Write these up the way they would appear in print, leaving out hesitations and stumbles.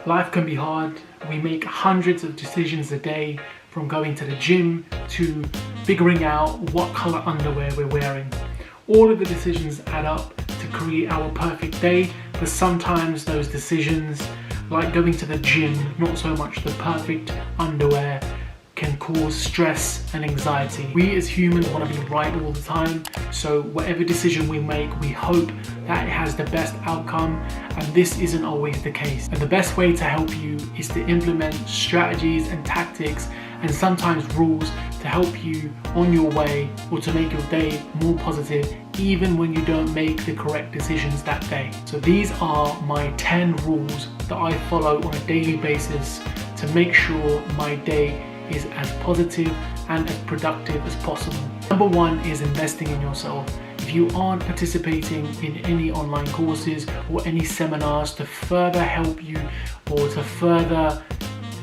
Life can be hard. We make hundreds of decisions a day, from going to the gym to figuring out what color underwear we're wearing. All of the decisions add up to create our perfect day, but sometimes those decisions, like going to the gym, not so much the perfect underwear, can cause stress and anxiety. We as humans want to be right all the time, so whatever decision we make, we hope that it has the best outcome, and this isn't always the case. And the best way to help you is to implement strategies and tactics and sometimes rules to help you on your way, or to make your day more positive even when you don't make the correct decisions that day. So these are my 10 rules that I follow on a daily basis to make sure my day is as positive and as productive as possible. Number one is investing in yourself. If you aren't participating in any online courses or any seminars to further help you or to further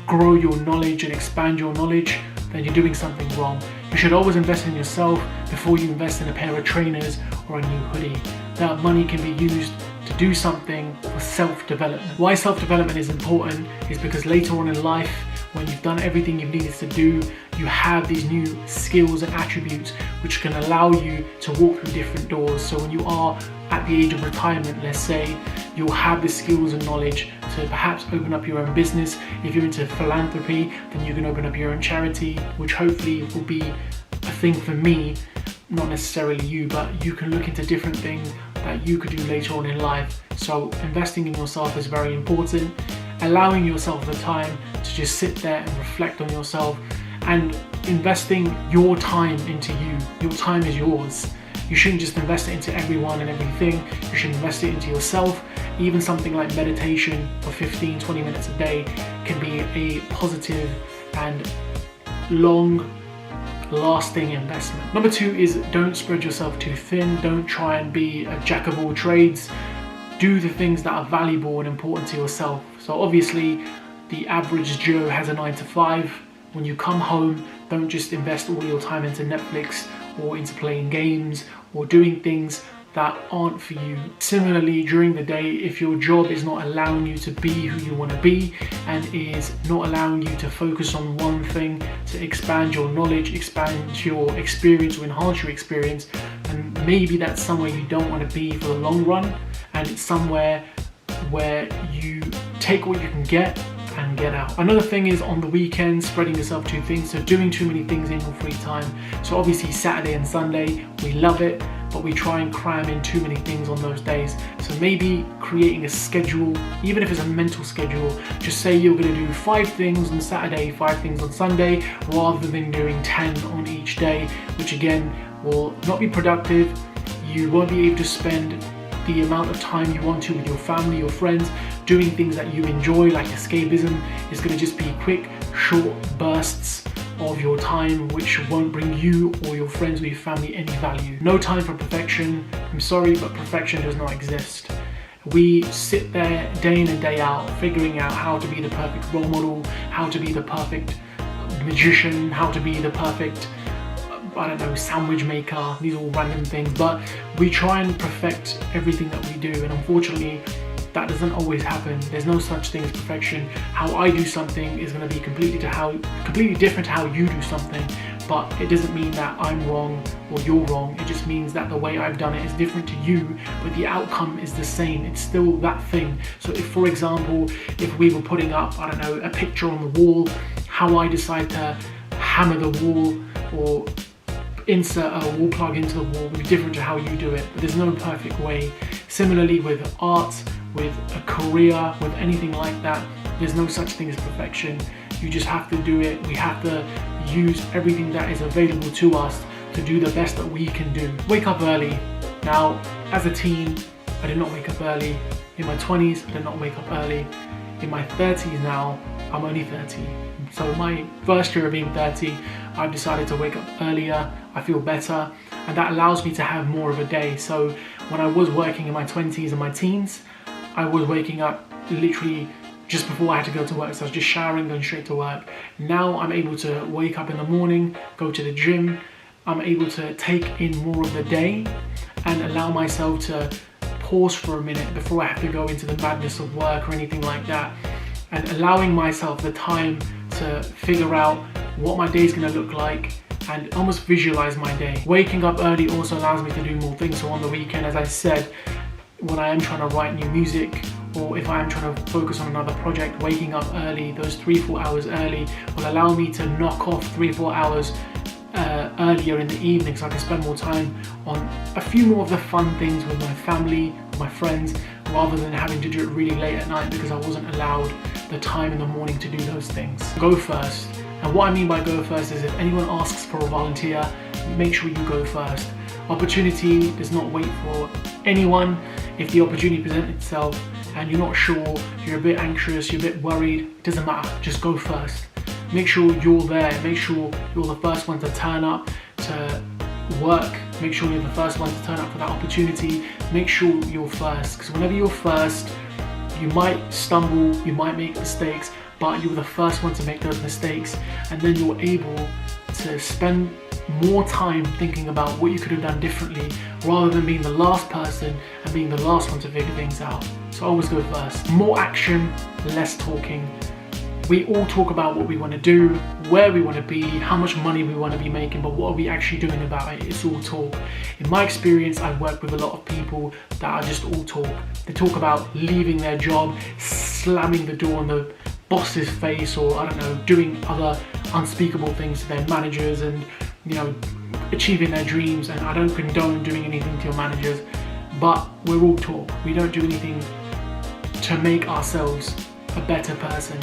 grow your knowledge and expand your knowledge, then you're doing something wrong. You should always invest in yourself before you invest in a pair of trainers or a new hoodie. That money can be used to do something for self-development. Why self-development is important is because later on in life, when you've done everything you've needed to do, you have these new skills and attributes which can allow you to walk through different doors. So when you are at the age of retirement, let's say, you'll have the skills and knowledge to perhaps open up your own business. If you're into philanthropy, then you can open up your own charity, which hopefully will be a thing for me, not necessarily you, but you can look into different things that you could do later on in life. So investing in yourself is very important. Allowing yourself the time to just sit there and reflect on yourself, and investing your time into you. Your time is yours. You shouldn't just invest it into everyone and everything. You should invest it into yourself. Even something like meditation for 15-20 minutes a day can be a positive and long lasting investment. Number two is don't spread yourself too thin. Don't try and be a jack of all trades. Do the things that are valuable and important to yourself. So obviously the average Joe has a 9 to 5. When you come home, don't just invest all your time into Netflix or into playing games or doing things that aren't for you. Similarly, during the day, if your job is not allowing you to be who you want to be and is not allowing you to focus on one thing to expand your knowledge, expand your experience, or enhance your experience, then maybe that's somewhere you don't want to be for the long run, and it's somewhere where you take what you can get and get out. Another thing is on the weekends, spreading yourself too thin, so doing too many things in your free time. So obviously Saturday and Sunday, we love it, but we try and cram in too many things on those days. So maybe creating a schedule, even if it's a mental schedule, just say you're going to do 5 things on Saturday, 5 things on Sunday, rather than doing 10 on each day, which again will not be productive. You won't be able to spend the amount of time you want to with your family or friends doing things that you enjoy, like escapism. Is going to just be quick, short bursts of your time which won't bring you or your friends or your family any value. No time for perfection. I'm sorry, but perfection does not exist. We sit there day in and day out figuring out how to be the perfect role model, how to be the perfect magician, how to be the perfect sandwich maker. These are all random things, but we try and perfect everything that we do, and unfortunately that doesn't always happen. There's no such thing as perfection. How I do something is going to be completely different to how you do something, but it doesn't mean that I'm wrong or you're wrong. It just means that the way I've done it is different to you, but the outcome is the same. It's still that thing. So if, for example, if we were putting up, a picture on the wall, how I decide to hammer the wall or insert a wall plug into the wall will be different to how you do it, but there's no perfect way. Similarly with art, with a career, with anything like that, there's no such thing as perfection. You just have to do it. We have to use everything that is available to us to do the best that we can do. Wake up early. Now, as a teen, I did not wake up early. In my 20s, I did not wake up early. In my 30s now, I'm only 30. So my first year of being 30, I've decided to wake up earlier. I feel better, and that allows me to have more of a day. So when I was working in my 20s and my teens, I was waking up literally just before I had to go to work. So I was just showering, going straight to work. Now I'm able to wake up in the morning, go to the gym. I'm able to take in more of the day and allow myself to pause for a minute before I have to go into the madness of work or anything like that. and allowing myself the time to figure out what my day is going to look like and almost visualize my day. Waking up early also allows me to do more things. So on the weekend, as I said, when I am trying to write new music, or if I am trying to focus on another project, waking up early, those 3-4 hours early, will allow me to knock off 3-4 hours earlier in the evening, so I can spend more time on a few more of the fun things with my family, my friends, rather than having to do it really late at night because I wasn't allowed the time in the morning to do those things. Go first. And what I mean by go first is if anyone asks for a volunteer, make sure you go first. Opportunity does not wait for anyone. If the opportunity presents itself and you're not sure, you're a bit anxious, you're a bit worried, it doesn't matter, just go first. Make sure you're there, make sure you're the first one to turn up to work, make sure you're the first one to turn up for that opportunity, make sure you're first, because whenever you're first, you might stumble, you might make mistakes, but you're the first one to make those mistakes, and then you're able to spend more time thinking about what you could have done differently rather than being the last person and being the last one to figure things out. So always go first. More action, less talking. We all talk about what we want to do, where we want to be, how much money we want to be making, but what are we actually doing about it? It's all talk. In my experience, I've worked with a lot of people that are just all talk. They talk about leaving their job, slamming the door on the boss's face, or I don't know, doing other unspeakable things to their managers and, you know, achieving their dreams. And I don't condone doing anything to your managers, but we're all talk. We don't do anything to make ourselves a better person.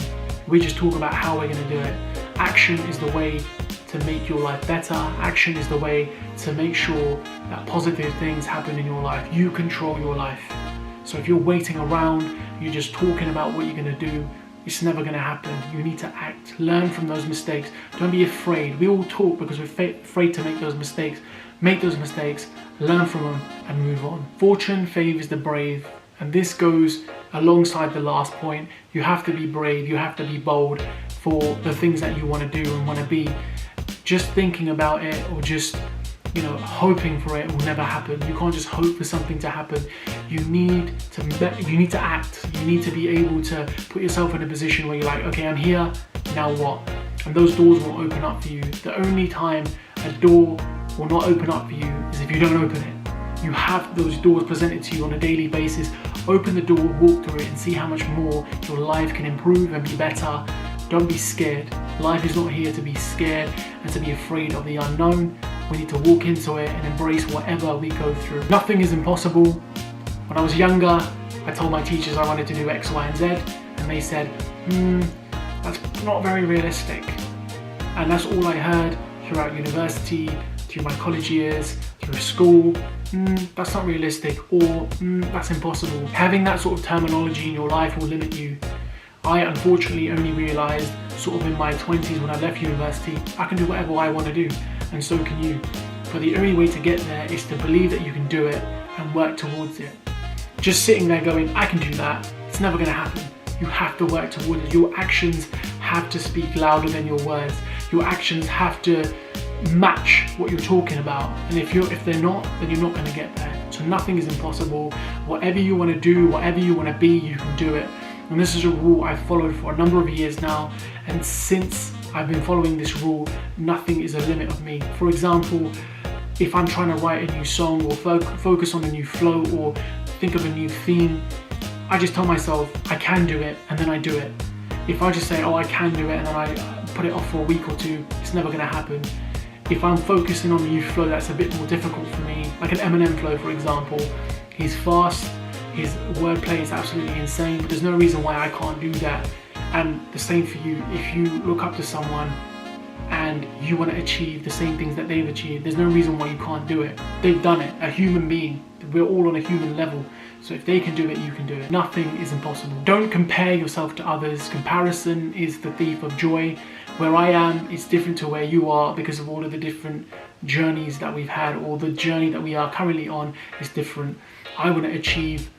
We just talk about how we're going to do it. Action is the way to make your life better. Action is the way to make sure that positive things happen in your life. You control your life. So if you're waiting around, you're just talking about what you're going to do, it's never going to happen. You need to act. Learn from those mistakes. Don't be afraid. We all talk because we're afraid to make those mistakes. Make those mistakes, learn from them, and move on. Fortune favours the brave. And this goes alongside the last point. You have to be brave, you have to be bold for the things that you want to do and want to be. Just thinking about it or just, you know, hoping for it will never happen. You can't just hope for something to happen. You need to act. You need to be able to put yourself in a position where you're like, okay, I'm here, now what? And those doors will open up for you. The only time a door will not open up for you is if you don't open it. You have those doors presented to you on a daily basis. Open the door, walk through it, and see how much more your life can improve and be better. Don't be scared. Life is not here to be scared and to be afraid of the unknown. We need to walk into it and embrace whatever we go through. Nothing is impossible. When I was younger, I told my teachers I wanted to do X, Y, and Z, and they said, that's not very realistic. And that's all I heard throughout university, through my college years, through school. That's not realistic, or that's impossible. Having that sort of terminology in your life will limit you. I unfortunately only realised sort of in my 20s when I left university, I can do whatever I want to do, and so can you. But the only way to get there is to believe that you can do it and work towards it. Just sitting there going, I can do that, it's never going to happen. You have to work towards it. Your actions have to speak louder than your words. Your actions have to match what you're talking about, and if they're not, then you're not going to get there. So nothing is impossible. Whatever you want to do, whatever you want to be, you can do it. And this is a rule I've followed for a number of years now, and since I've been following this rule, nothing is a limit of me. For example, if I'm trying to write a new song or focus on a new flow or think of a new theme, I just tell myself I can do it, and then I do it. If I just say, oh, I can do it, and then I put it off for a week or two, it's never going to happen. If I'm focusing on a new flow that's a bit more difficult for me, like an Eminem flow for example, he's fast, his wordplay is absolutely insane, but there's no reason why I can't do that. And the same for you. If you look up to someone and you want to achieve the same things that they've achieved, there's no reason why you can't do it. They've done it, a human being. We're all on a human level. So if they can do it, you can do it. Nothing is impossible. Don't compare yourself to others. Comparison is the thief of joy. Where I am is different to where you are because of all of the different journeys that we've had, or the journey that we are currently on is different. I want to achieve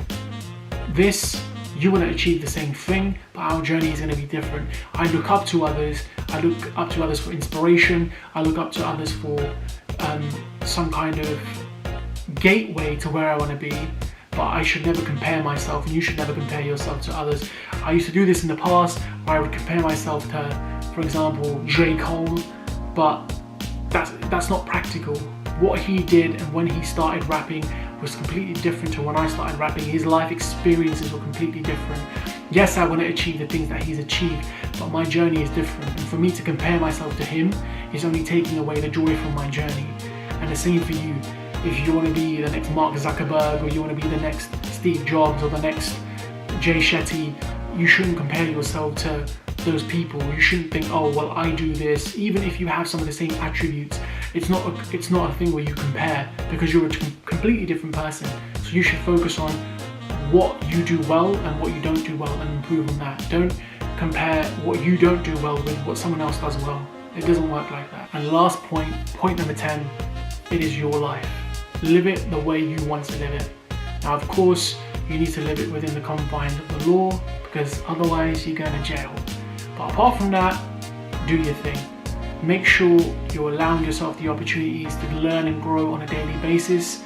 this, you want to achieve the same thing, but our journey is going to be different. I look up to others. I look up to others for inspiration. I look up to others for some kind of gateway to where I want to be. but I should never compare myself, and you should never compare yourself to others. I used to do this in the past, where I would compare myself to, for example, J. Cole, but that's not practical. What he did and when he started rapping was completely different to when I started rapping. His life experiences were completely different. Yes, I want to achieve the things that he's achieved, but my journey is different. And for me to compare myself to him is only taking away the joy from my journey. And the same for you. If you want to be the next Mark Zuckerberg, or you want to be the next Steve Jobs, or the next Jay Shetty, you shouldn't compare yourself to those people. You shouldn't think, oh well, I do this. Even if you have some of the same attributes, it's not a thing where you compare, because you're a completely different person. So you should focus on what you do well and what you don't do well, and improve on that. Don't compare what you don't do well with what someone else does well. It doesn't work like that. And last point number 10, it is your life. Live it the way you want to live it. Now, of course, you need to live it within the confines of the law, because otherwise you're going to jail. But apart from that, do your thing. Make sure you're allowing yourself the opportunities to learn and grow on a daily basis.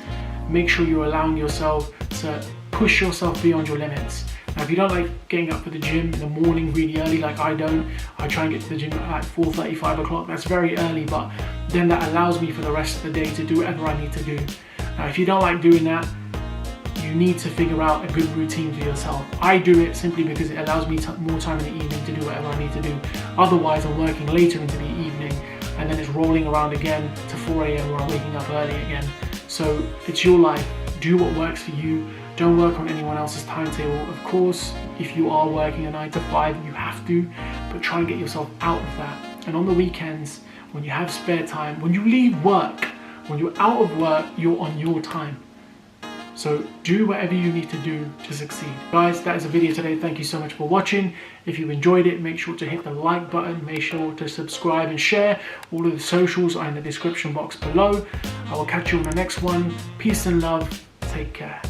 Make sure you're allowing yourself to push yourself beyond your limits. Now, if you don't like getting up for the gym in the morning really early, like I don't, I try and get to the gym at like 4:30, 5 o'clock. That's very early, but then that allows me for the rest of the day to do whatever I need to do. Now, if you don't like doing that, you need to figure out a good routine for yourself. I do it simply because it allows me more time in the evening to do whatever I need to do. Otherwise, I'm working later into the evening, and then it's rolling around again to 4 a.m. where I'm waking up early again. So it's your life. Do what works for you. Don't work on anyone else's timetable. Of course, if you are working a 9 to 5, you have to, but try and get yourself out of that. And on the weekends, when you have spare time, when you leave work, when you're out of work, you're on your time. So do whatever you need to do to succeed. Guys, that is the video today. Thank you so much for watching. If you enjoyed it, make sure to hit the like button. Make sure to subscribe and share. All of the socials are in the description box below. I will catch you on the next one. Peace and love. Take care.